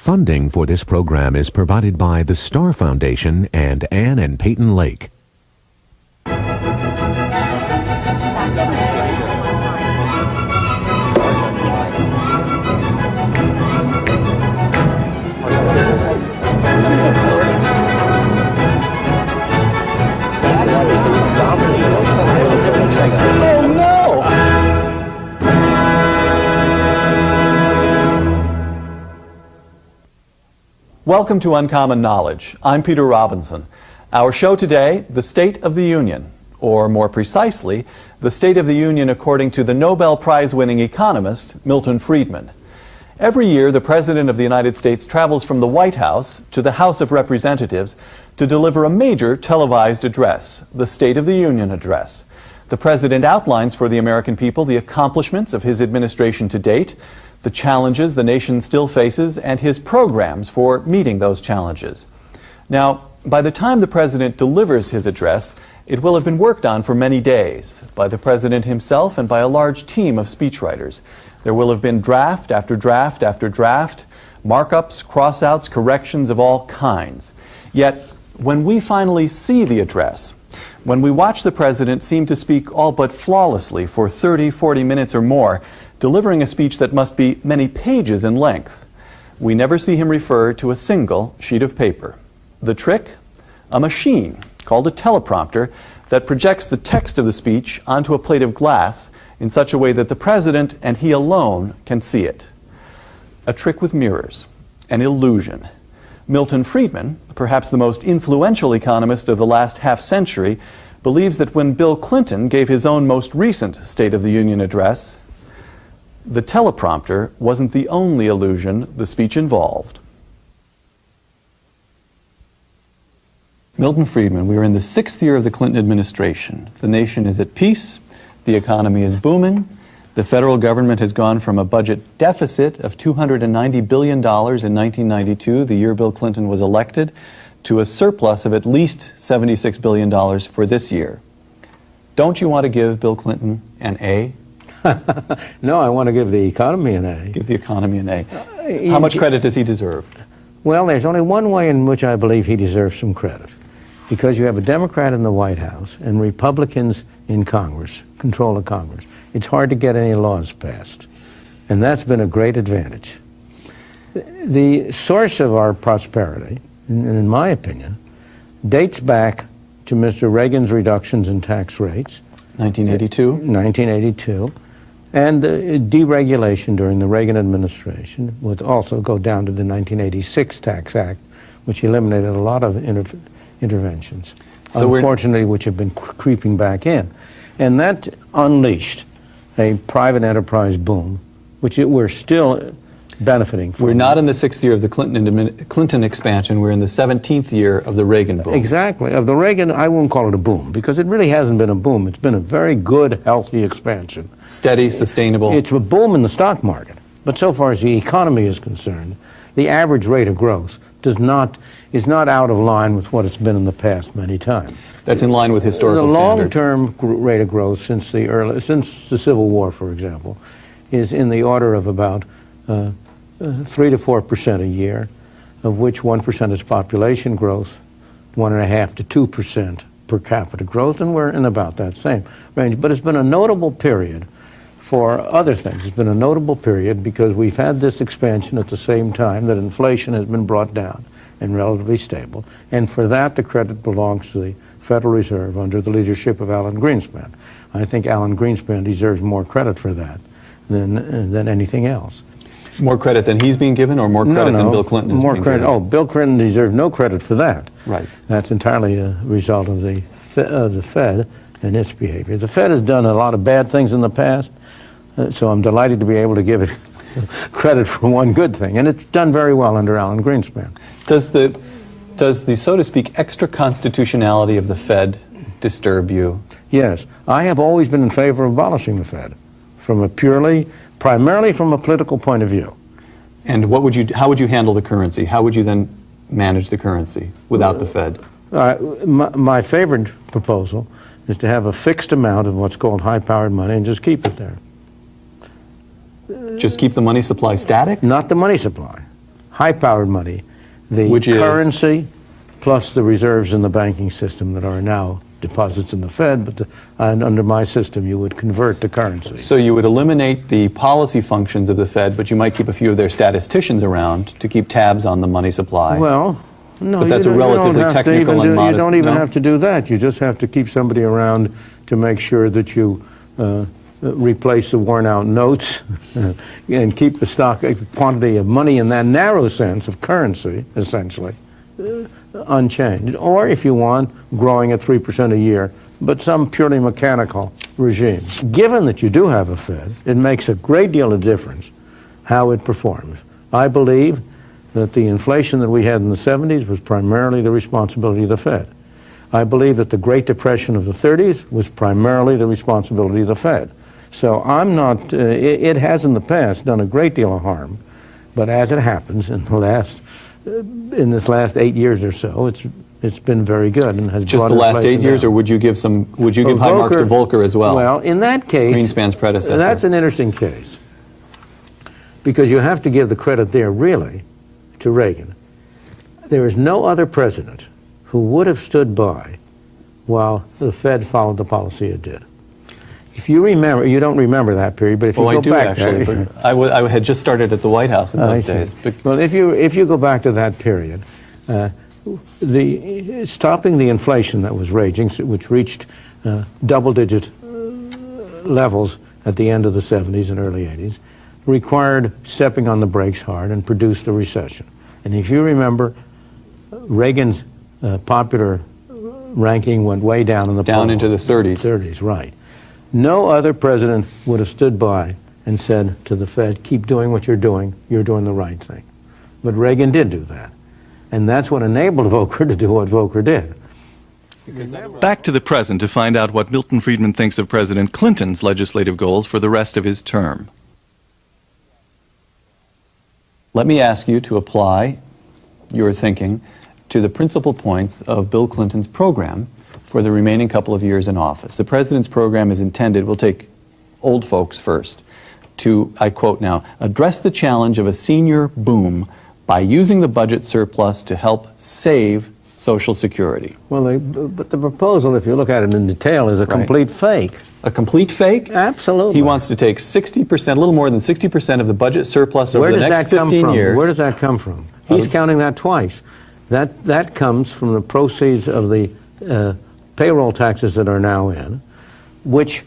Funding for this program is provided by the Star Foundation and Ann and Peyton Lake. Oh no! Welcome to Uncommon Knowledge. I'm Peter Robinson. Our show today, the State of the Union, or more precisely, the State of the Union according to the Nobel Prize-winning economist, Milton Friedman. Every year, the President of the United States travels from the White House to the House of Representatives to deliver a major televised address, the State of the Union address. The President outlines for the American people the accomplishments of his administration to date, the challenges the nation still faces, and his programs for meeting those challenges. Now, by the time the President delivers his address, it will have been worked on for many days by the President himself and by a large team of speechwriters. There will have been draft after draft after draft, markups, crossouts, corrections of all kinds. Yet, when we finally see the address, when we watch the President seem to speak all but flawlessly for 30, 40 minutes or more, delivering a speech that must be many pages in length, we never see him refer to a single sheet of paper. The trick? A machine called a teleprompter that projects the text of the speech onto a plate of glass in such a way that the President and he alone can see it. A trick with mirrors, an illusion. Milton Friedman, perhaps the most influential economist of the last half-century, believes that when Bill Clinton gave his own most recent State of the Union address, the teleprompter wasn't the only illusion the speech involved. Milton Friedman, we are in the 6th year of the Clinton administration. The nation is at peace, the economy is booming, the federal government has gone from a budget deficit of $290 billion in 1992, the year Bill Clinton was elected, to a surplus of at least $76 billion for this year. Don't you want to give Bill Clinton an A? No, I want to give the economy an A. Give the economy an A. How much credit does he deserve? Well, there's only one way in which I believe he deserves some credit. Because you have a Democrat in the White House and Republicans in Congress, control of Congress. It's hard to get any laws passed. And that's been a great advantage. The source of our prosperity, in my opinion, dates back to Mr. Reagan's reductions in tax rates. 1982? 1982. And the deregulation during the Reagan administration would also go down to the 1986 Tax Act, which eliminated a lot of interventions, so unfortunately, which have been creeping back in. And that unleashed a private enterprise boom, which we're still benefiting from. We're not in the 6th year of the Clinton expansion. We're in the 17th year of the Reagan boom. Exactly. Of the Reagan, I won't call it a boom, because it really hasn't been a boom. It's been a very good, healthy expansion. Steady, sustainable. It's a boom in the stock market. But so far as the economy is concerned, the average rate of growth is not out of line with what it's been in the past many times. That's in line with historical standards. The long-term rate of growth since the Civil War, for example, is in the order of about 3 to 4% a year, of which 1% is population growth, 1.5 to 2% per capita growth, and we're in about that same range. But it's been a notable period for other things. It's been a notable period because we've had this expansion at the same time that inflation has been brought down and relatively stable. And for that, the credit belongs to the Federal Reserve under the leadership of Alan Greenspan. I think Alan Greenspan deserves more credit for that than anything else. More credit than he's being given, or more credit than Bill Clinton is being given? Oh, Bill Clinton deserves no credit for that. Right. That's entirely a result of the Fed and its behavior. The Fed has done a lot of bad things in the past, so I'm delighted to be able to give it credit for one good thing, and it's done very well under Alan Greenspan. Does the, so to speak, extra constitutionality of the Fed disturb you? Yes. I have always been in favor of abolishing the Fed, primarily from a political point of view. And how would you handle the currency? How would you then manage the currency without the Fed? My favorite proposal is to have a fixed amount of what's called high-powered money and just keep it there. Just keep the money supply static? Not the money supply. high-powered money, the Which currency plus the reserves in the banking system that are now deposits in the Fed, but and under my system you would convert to currency. So you would eliminate the policy functions of the Fed, but you might keep a few of their statisticians around to keep tabs on the money supply. Well, no, but that's a relatively technical and modest. You don't even have to do that. You just have to keep somebody around to make sure that you replace the worn-out notes and keep the stock quantity of money in that narrow sense of currency, essentially, unchanged. Or, if you want, growing at 3% a year, but some purely mechanical regime. Given that you do have a Fed, it makes a great deal of difference how it performs. I believe that the inflation that we had in the 70s was primarily the responsibility of the Fed. I believe that the Great Depression of the 30s was primarily the responsibility of the Fed. So I'm not, it has in the past done a great deal of harm, but as it happens in this last 8 years or so, it's been very good and has just the last 8 years, or would you give high marks to Volcker as well? Well, in that case, Greenspan's predecessor. That's an interesting case, because you have to give the credit there really to Reagan. There is no other president who would have stood by while the Fed followed the policy it did. If you remember, you don't remember that period, but if you go back, actually, but I had just started at the White House in those days. Well, if you go back to that period, stopping the inflation that was raging, which reached double-digit levels at the end of the 70s and early 80s, required stepping on the brakes hard and produced a recession. And if you remember, Reagan's popular ranking went way down in the polls. Down into the 30s. 30s, right. No other president would have stood by and said to the Fed, keep doing what you're doing the right thing. But Reagan did do that. And that's what enabled Volcker to do what Volcker did. Back to the present to find out what Milton Friedman thinks of President Clinton's legislative goals for the rest of his term. Let me ask you to apply your thinking to the principal points of Bill Clinton's program for the remaining couple of years in office. The president's program is intended, we'll take old folks first, to, I quote now, address the challenge of a senior boom by using the budget surplus to help save Social Security. Well, but the proposal, if you look at it in detail, is a complete fake. A complete fake? Absolutely. He wants to take 60%, a little more than 60% of the budget surplus over the next 15 years. Where does that come from? He's counting that twice. That comes from the proceeds of the payroll taxes that are now in, which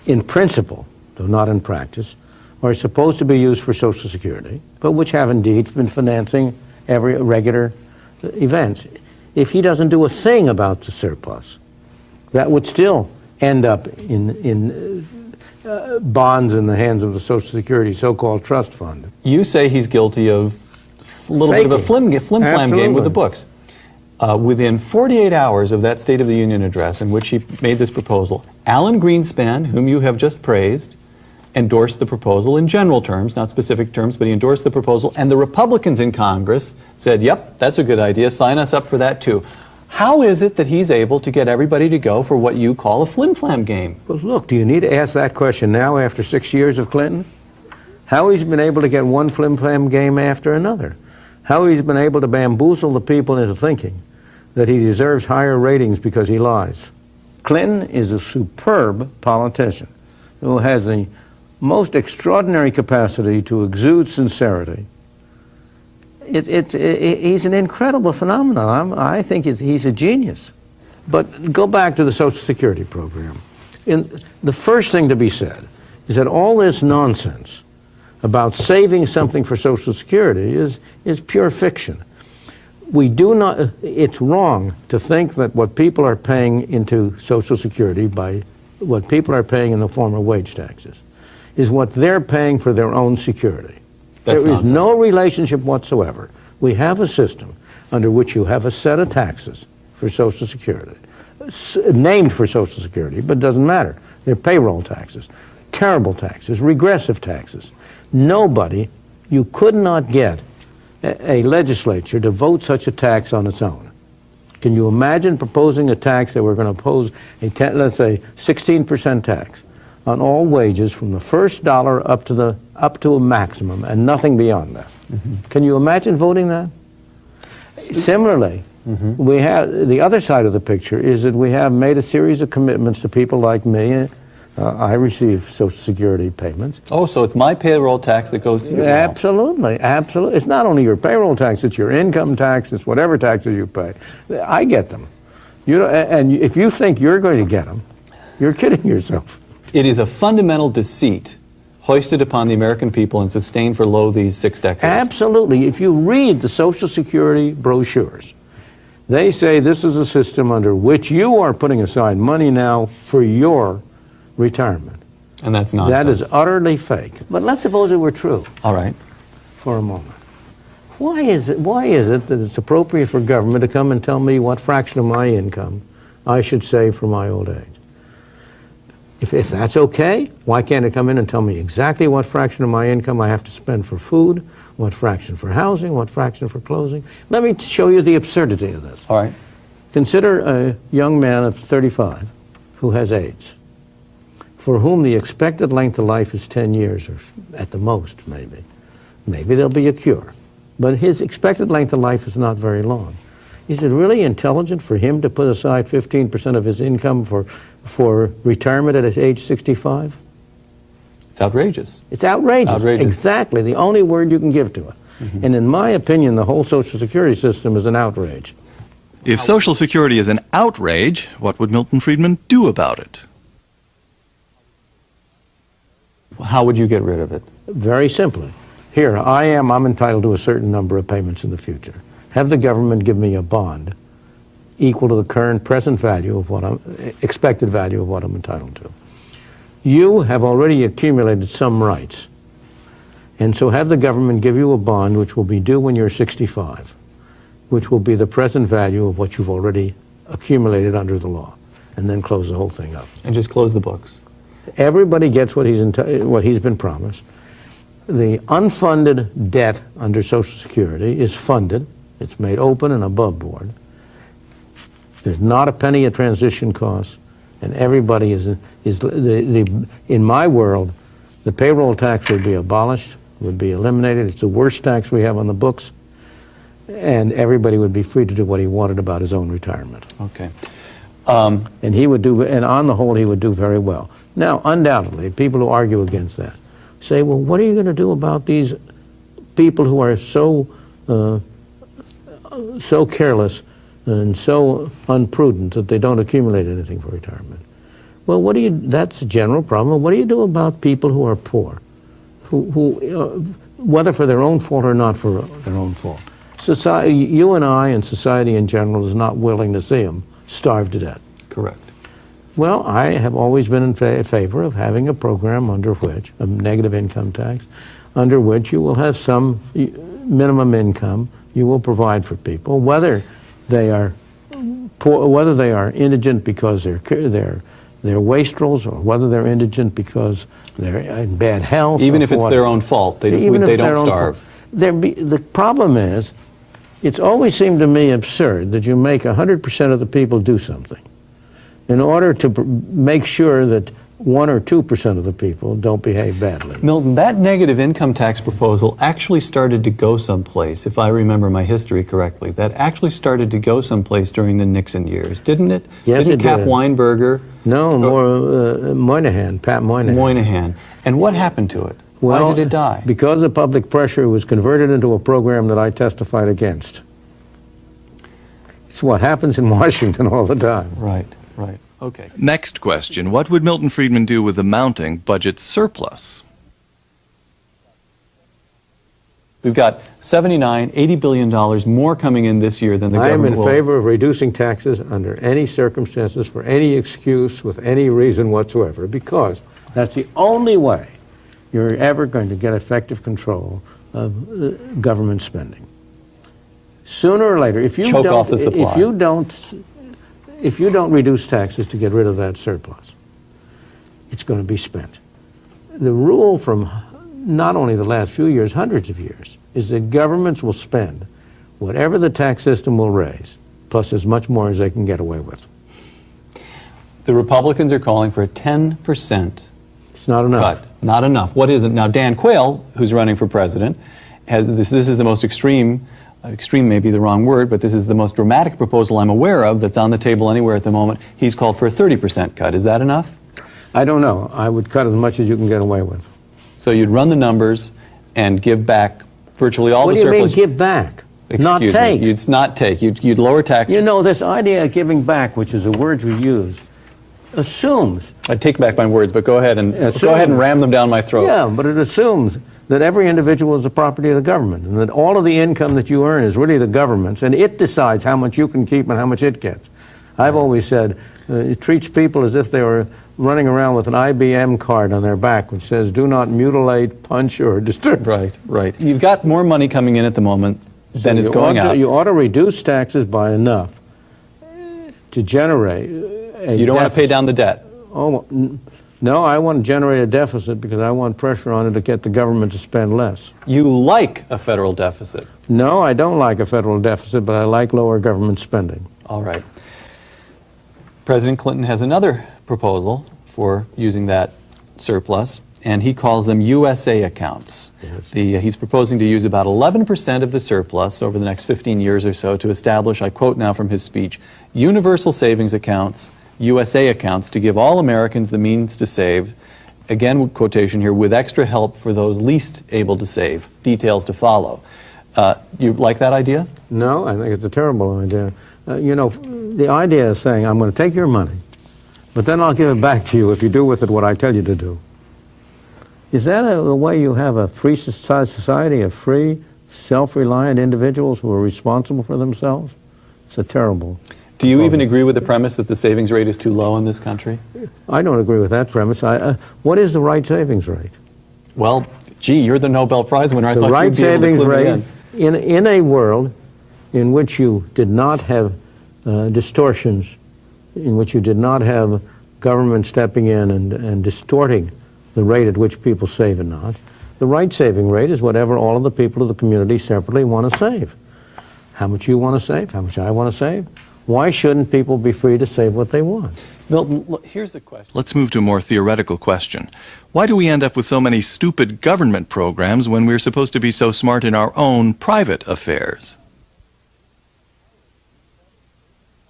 in principle, though not in practice, are supposed to be used for Social Security, but which have indeed been financing every regular events. If he doesn't do a thing about the surplus, that would still end up in bonds in the hands of the Social Security so-called trust fund. You say he's guilty of a little bit of a flim-flam game with the books. Within 48 hours of that State of the Union address in which he made this proposal, Alan Greenspan, whom you have just praised, endorsed the proposal in general terms, not specific terms, but he endorsed the proposal, and the Republicans in Congress said, yep, that's a good idea, sign us up for that too. How is it that he's able to get everybody to go for what you call a flim-flam game? Well, look, do you need to ask that question now after 6 years of Clinton? How he's been able to get one flim-flam game after another? How he's been able to bamboozle the people into thinking that he deserves higher ratings because he lies. Clinton is a superb politician who has the most extraordinary capacity to exude sincerity. He's an incredible phenomenon. I think he's a genius. But go back to the Social Security program. The first thing to be said is that all this nonsense about saving something for Social Security is pure fiction. We do not, it's wrong to think that what people are paying into Social Security by what people are paying in the form of wage taxes is what they're paying for their own security. There is no relationship whatsoever. We have a system under which you have a set of taxes for Social Security, named for Social Security, but it doesn't matter. They're payroll taxes, terrible taxes, regressive taxes. Nobody, you could not get a legislature to vote such a tax on its own. Can you imagine proposing a tax that we're going to impose, let's say, 16% tax on all wages from the first dollar up to a maximum and nothing beyond that? Can you imagine voting that? Similarly, we have the other side of the picture is that we have made a series of commitments to people like me. I receive Social Security payments. Oh, so it's my payroll tax that goes to you now. Absolutely, absolutely. It's not only your payroll tax, it's your income tax, it's whatever taxes you pay. I get them. And if you think you're going to get them, you're kidding yourself. It is a fundamental deceit hoisted upon the American people and sustained for lo these 6 decades. Absolutely. If you read the Social Security brochures, they say this is a system under which you are putting aside money now for your retirement. And that's nonsense. That is utterly fake. But let's suppose it were true. All right. For a moment. Why is it that it's appropriate for government to come and tell me what fraction of my income I should save for my old age? If that's okay, why can't it come in and tell me exactly what fraction of my income I have to spend for food, what fraction for housing, what fraction for clothing? Let me show you the absurdity of this. All right. Consider a young man of 35 who has AIDS, for whom the expected length of life is 10 years, or at the most, maybe. Maybe there'll be a cure. But his expected length of life is not very long. Is it really intelligent for him to put aside 15% of his income for retirement at age 65? It's outrageous. It's outrageous. Outrageous. Exactly. The only word you can give to it. And in my opinion, the whole Social Security system is an outrage. If Social Security is an outrage, what would Milton Friedman do about it? How would you get rid of it? Very simply. Here, I'm entitled to a certain number of payments in the future. Have the government give me a bond equal to the current present value of expected value of what I'm entitled to. You have already accumulated some rights, and so have the government give you a bond which will be due when you're 65, which will be the present value of what you've already accumulated under the law, and then close the whole thing up. And just close the books. Everybody gets what he's been promised. The unfunded debt under Social Security is funded. It's made open and above board. There's not a penny of transition costs, and everybody in my world, the payroll tax would be abolished, would be eliminated. It's the worst tax we have on the books, and everybody would be free to do what he wanted about his own retirement. Okay. And he would do, and on the whole, he would do very well. Now, undoubtedly, people who argue against that say, well, what are you going to do about these people who are so careless and so unprudent that they don't accumulate anything for retirement? Well, that's a general problem. What do you do about people who are poor, who whether for their own fault or not for their own fault? Society, you and I and society in general is not willing to see them starve to death. Correct. Well, I have always been in favor of having a program under which, a negative income tax, under which you will have some minimum income you will provide for people, whether they are poor, whether they are indigent because they're wastrels, or whether they're indigent because they're in bad health. Even if it's their own fault, they don't starve. The problem is, it's always seemed to me absurd that you make 100% of the people do something in order to make sure that 1 or 2% of the people don't behave badly. Milton, that negative income tax proposal actually started to go someplace, if I remember my history correctly. That actually started to go someplace during the Nixon years, didn't it? Yes, didn't it Cap did. Weinberger? No, Moynihan, Pat Moynihan. Moynihan. And what happened to it? Well, why did it die? Because of public pressure, it was converted into a program that I testified against. It's what happens in Washington all the time. Right, right. Okay. Next question. What would Milton Friedman do with the mounting budget surplus? We've got $79, $80 billion more coming in this year than the government will. I am in favor of reducing taxes under any circumstances, for any excuse, with any reason whatsoever, because that's the only way you're ever going to get effective control of government spending. Sooner or later, if you choke off the supply. If you don't reduce taxes to get rid of that surplus, it's going to be spent. The rule from not only the last few years, hundreds of years, is that governments will spend whatever the tax system will raise, plus as much more as they can get away with. The Republicans are calling for a 10% It's not enough. cut. Not enough. What is it? Now, Dan Quayle, who's running for president, has this is the most extreme may be the wrong word, but this is the most dramatic proposal I'm aware of that's on the table anywhere at the moment. He's called for a 30% cut. Is that enough? I don't know. I would cut as much as you can get away with. So you'd run the numbers and give back virtually all the surplus. What do you mean give back? Not take. You'd not take. You'd lower taxes. You know, this idea of giving back, which is the words we use, assumes. I take back my words, but go ahead and ram them down my throat. Yeah, but it assumes that every individual is the property of the government, and that all of the income that you earn is really the government's, and it decides how much you can keep and how much it gets. I've always said it treats people as if they were running around with an IBM card on their back which says, do not mutilate, punch, or disturb. Right, right. You've got more money coming in at the moment than is going out. You ought to reduce taxes by enough to generate a You don't want to pay down the debt. Oh, no, I want to generate a deficit because I want pressure on it to get the government to spend less. You like a federal deficit. No, I don't like a federal deficit, but I like lower government spending. All right. President Clinton has another proposal for using that surplus, and he calls them USA accounts. Yes. He's proposing to use about 11% of the surplus over the next 15 years or so to establish, I quote now from his speech, universal savings accounts, USA accounts, to give all Americans the means to save, again quotation here, with extra help for those least able to save. Details to follow. You like that idea? No, I think it's a terrible idea. You know, the idea is saying, I'm going to take your money, but then I'll give it back to you if you do with it what I tell you to do. Is that the way you have a free society of free, self-reliant individuals who are responsible for themselves? It's a terrible. Do you even agree with the premise that the savings rate is too low in this country? I don't agree with that premise. What is the right savings rate? Well, gee, you're the Nobel Prize winner. I thought you'd be able to clue me in. In a world in which you did not have distortions, in which you did not have government stepping in and distorting the rate at which people save and not, the right saving rate is whatever all of the people of the community separately want to save. How much you want to save, how much I want to save. Why shouldn't people be free to save what they want? Milton, look, here's the question. Let's move to a more theoretical question. Why do we end up with so many stupid government programs when we're supposed to be so smart in our own private affairs?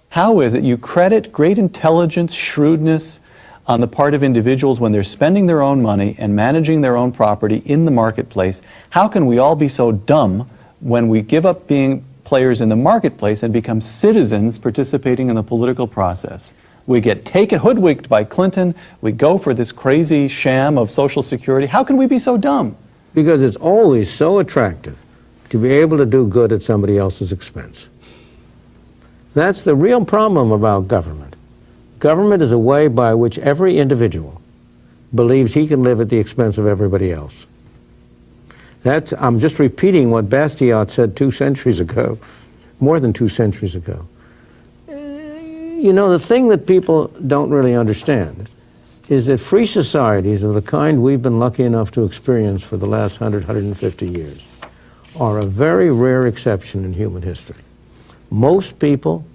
How is it you credit great intelligence, shrewdness on the part of individuals when they're spending their own money and managing their own property in the marketplace? How can we all be so dumb when we give up being players in the marketplace and become citizens participating in the political process? We get hoodwinked by Clinton. We go for this crazy sham of Social Security. How can we be so dumb? Because it's always so attractive to be able to do good at somebody else's expense. That's the real problem about government. Government is a way by which every individual believes he can live at the expense of everybody else. I'm just repeating what Bastiat said 2 centuries ago, more than 2 centuries ago. You know, the thing that people don't really understand is that free societies of the kind we've been lucky enough to experience for the last 100, 150 years are a very rare exception in human history. Most people,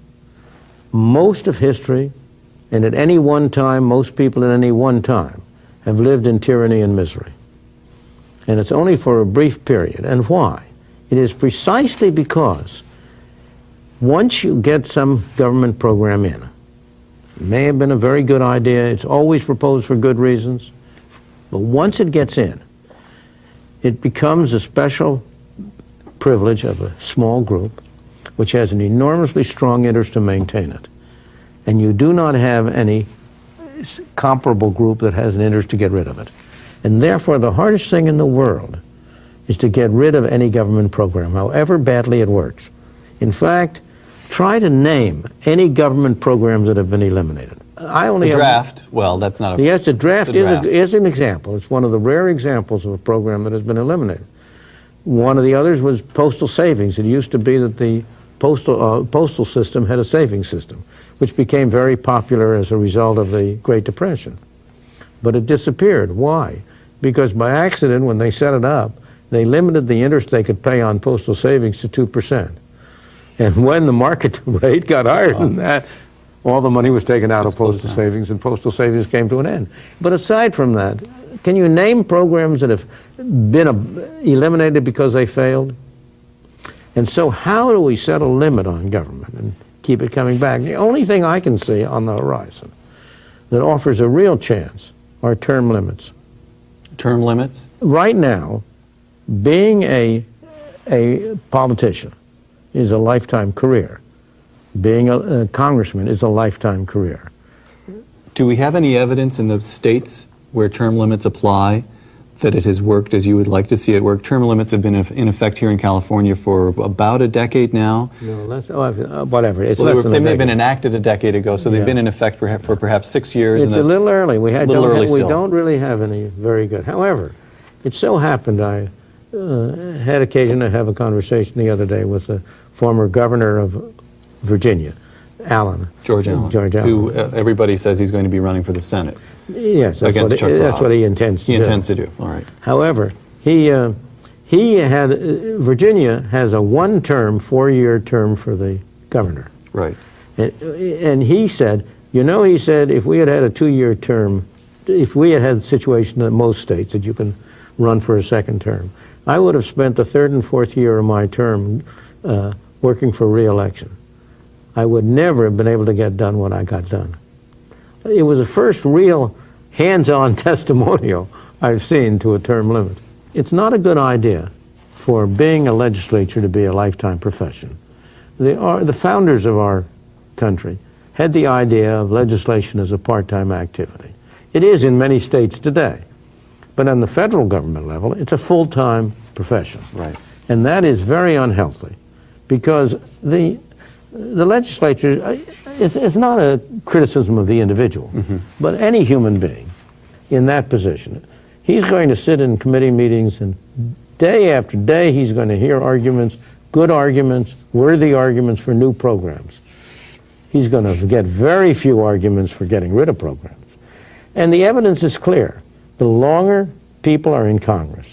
most of history, and at any one time, most people at any one time have lived in tyranny and misery. And it's only for a brief period. And why? It is precisely because once you get some government program in, it may have been a very good idea, it's always proposed for good reasons, but once it gets in, it becomes a special privilege of a small group which has an enormously strong interest to maintain it. And you do not have any comparable group that has an interest to get rid of it. And therefore, the hardest thing in the world is to get rid of any government program, however badly it works. In fact, try to name any government programs that have been eliminated. The draft, well, that's not a... Yes, the draft is an example. It's one of the rare examples of a program that has been eliminated. One of the others was postal savings. It used to be that the postal system had a savings system, which became very popular as a result of the Great Depression. But it disappeared. Why? Because by accident, when they set it up, they limited the interest they could pay on postal savings to 2%. And when the market rate got higher than that, all the money was taken out of closed postal down. savings, and postal savings came to an end. But aside from that, can you name programs that have been eliminated because they failed? And so how do we set a limit on government and keep it coming back? The only thing I can see on the horizon that offers a real chance are term limits. Term limits? Right now, being a politician is a lifetime career. Being a congressman is a lifetime career. Do we have any evidence in the states where term limits apply that it has worked as you would like to see it work? Term limits have been in effect here in California for about a decade now. No, whatever. It's Well, less than they a may have been decade. enacted a decade ago, so they've Yeah. been in effect for perhaps 6 years. It's a little early. We still. don't really have any very good. However, it so happened I had occasion to have a conversation the other day with the former governor of Virginia, George Allen, who everybody says he's going to be running for the Senate. Yes, that's, Against Chuck that's Robb. what he intends to do. He intends to do. All right. However, Virginia has a one-term, 4-year term for the governor. Right. And he said, he said, if we had had a 2-year term, if we had had a situation in most states that you can run for a second term, I would have spent the 3rd and 4th year of my term working for re-election. I would never have been able to get done what I got done. It was the first real hands-on testimonial I've seen to a term limit. It's not a good idea for being a legislature to be a lifetime profession. The founders of our country had the idea of legislation as a part-time activity. It is in many states today, but on the federal government level, it's a full-time profession. Right. And that is very unhealthy, because the legislature is not a criticism of the individual, but any human being in that position. He's going to sit in committee meetings, and day after day he's going to hear arguments, good arguments, worthy arguments for new programs. He's going to get very few arguments for getting rid of programs. And the evidence is clear. The longer people are in Congress,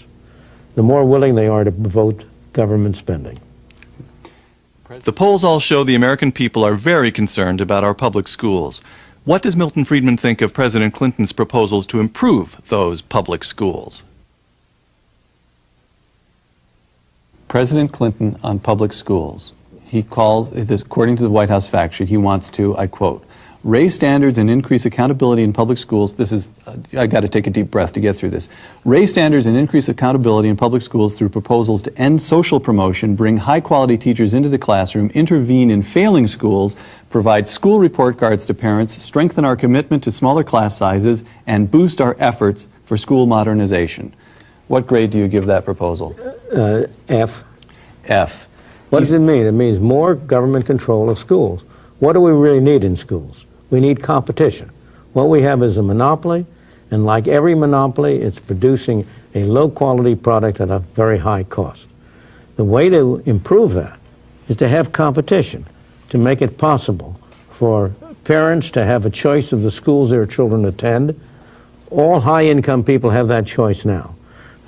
the more willing they are to vote government spending. The polls all show the American people are very concerned about our public schools. What does Milton Friedman think of President Clinton's proposals to improve those public schools? President Clinton on public schools. He calls, according to the White House fact sheet, he wants to, I quote, raise standards and increase accountability in public schools. This is, I got to take a deep breath to get through this. Raise standards and increase accountability in public schools through proposals to end social promotion, bring high-quality teachers into the classroom, intervene in failing schools, provide school report cards to parents, strengthen our commitment to smaller class sizes, and boost our efforts for school modernization. What grade do you give that proposal? F. F. What does it mean? It means more government control of schools. What do we really need in schools? We need competition. What we have is a monopoly, and like every monopoly, it's producing a low-quality product at a very high cost. The way to improve that is to have competition, to make it possible for parents to have a choice of the schools their children attend. All high-income people have that choice now.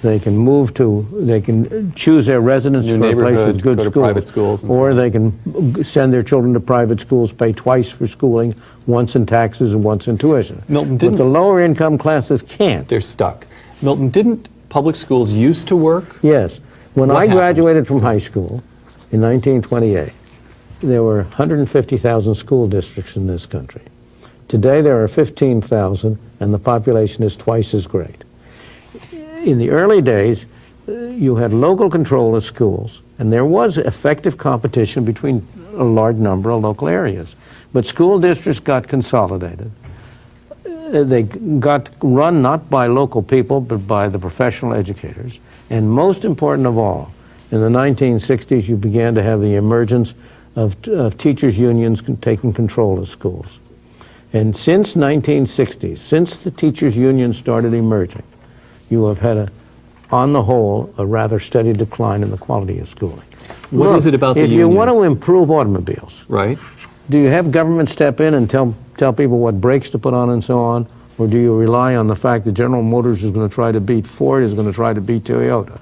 They can choose their residence for a place with good go to schools, private schools, or they can send their children to private schools, pay twice for schooling, once in taxes and once in tuition. Milton, but the lower income classes can't. They're stuck. Milton, didn't public schools used to work? Yes. When What I happened? graduated from high school in 1928, there were 150,000 school districts in this country. Today there are 15,000, and the population is twice as great. In the early days, you had local control of schools, and there was effective competition between a large number of local areas. But school districts got consolidated. They got run not by local people, but by the professional educators. And most important of all, in the 1960s, you began to have the emergence of teachers' unions taking control of schools. And since 1960s, since the teachers' unions started emerging, you have had, on the whole, a rather steady decline in the quality of schooling. What is it about the unions? If you want to improve automobiles, right? Do you have government step in and tell people what brakes to put on and so on? Or do you rely on the fact that General Motors is going to try to beat Ford, is going to try to beat Toyota?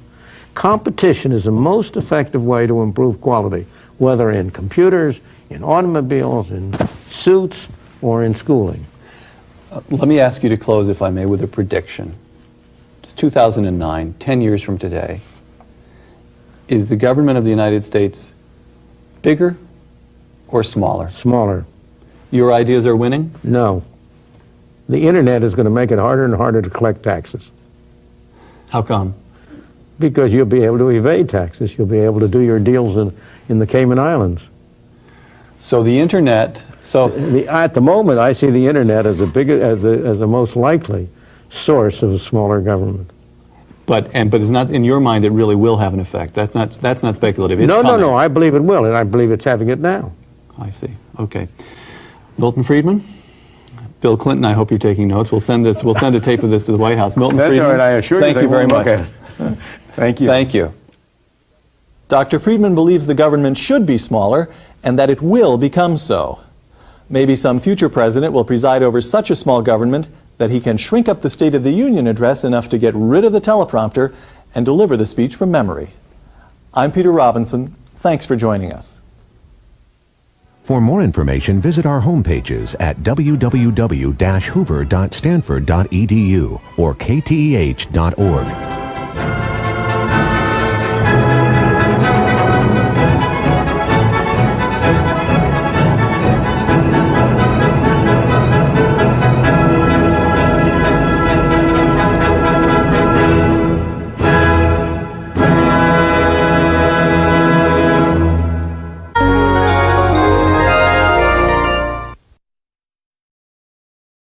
Competition is the most effective way to improve quality whether in computers, in automobiles, in suits, or in schooling. Let me ask you to close, if I may, with a prediction. It's 2009, 10 years from today. Is the government of the United States bigger or smaller? Smaller. Your ideas are winning? No. The internet is going to make it harder and harder to collect taxes. How come? Because you'll be able to evade taxes. You'll be able to do your deals in the Cayman Islands. So the internet, At the moment, I see the internet as a most likely source of a smaller government. but it's not, in your mind, it really will have an effect. That's not speculative. It's No, coming. I believe it will, and I believe it's having it now. I see. Okay. Milton Friedman? Bill Clinton, I hope you're taking notes. We'll send a tape of this to the White House. Milton That's Friedman, all right, I assure you. thank you very much. Thank you. Thank you. Dr. Friedman believes the government should be smaller and that it will become so. Maybe some future president will preside over such a small government that he can shrink up the State of the Union address enough to get rid of the teleprompter and deliver the speech from memory. I'm Peter Robinson. Thanks for joining us. For more information, visit our homepages at www.hoover.stanford.edu or kteh.org.